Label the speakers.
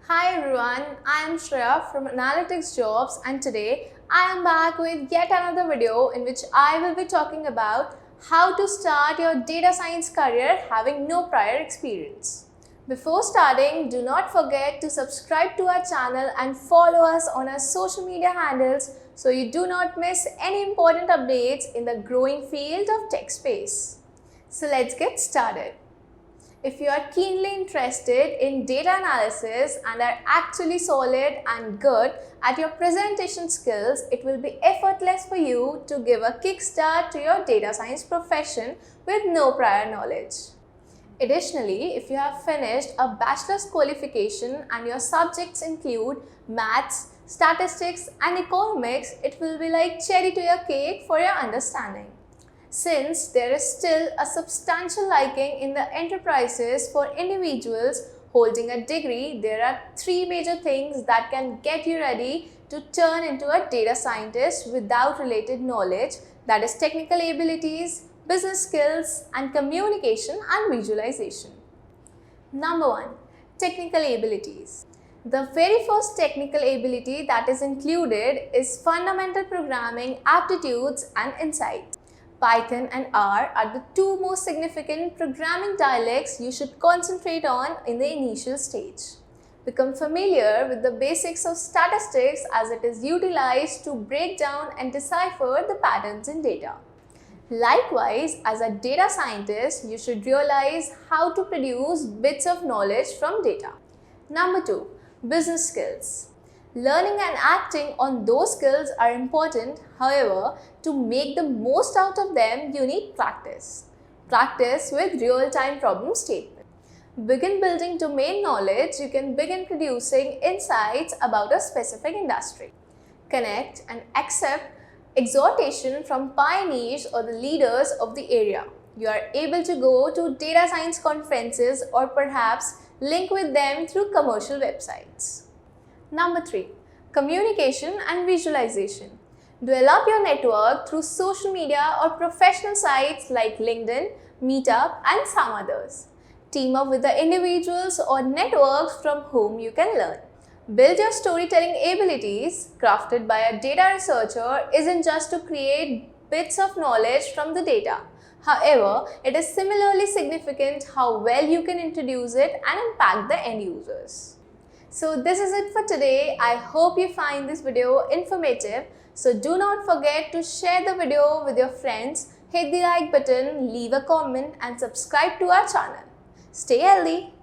Speaker 1: Hi everyone, I am Shreya from Analytics and today I am back with yet another video in which I will be talking about how to start your data science career having no prior experience. Before starting, do not forget to subscribe to our channel and follow us on our social media handles so you do not miss any important updates in the growing field of tech space. So let's get started. If you are keenly interested in data analysis and are actually solid and good at your presentation skills, it will be effortless for you to give a kickstart to your data science profession with no prior knowledge. Additionally, if you have finished a bachelor's qualification and your subjects include maths, statistics and economics, it will be like cherry to your cake for your understanding. Since there is still a substantial liking in the enterprises for individuals holding a degree, there are three major things that can get you ready to turn into a data scientist without related knowledge, that is technical abilities, business skills, and communication and visualization. Number 1. Technical abilities. The very first technical ability that is included is fundamental programming aptitudes and insight. Python and R are the two most significant programming dialects you should concentrate on in the initial stage. Become familiar with the basics of statistics as it is utilized to break down and decipher the patterns in data. Likewise, as a data scientist, you should realize how to produce bits of knowledge from data. Number 2. Business skills. Learning and acting on those skills are important. However, to make the most out of them, you need practice. Practice with real-time problem statements. Begin building domain knowledge. You can begin producing insights about a specific industry. Connect and accept exhortation from pioneers or the leaders of the area. You are able to go to data science conferences or perhaps link with them through commercial websites. Number 3. Communication and visualization. Develop your network through social media or professional sites like LinkedIn, Meetup, and some others. Team up with the individuals or networks from whom you can learn. Build your storytelling abilities. Crafted by a data researcher isn't just to create bits of knowledge from the data. However, it is similarly significant how well you can introduce it and impact the end users. So this is it for today. I hope you find this video informative. So do not forget to share the video with your friends, hit the like button, leave a comment and subscribe to our channel. Stay healthy.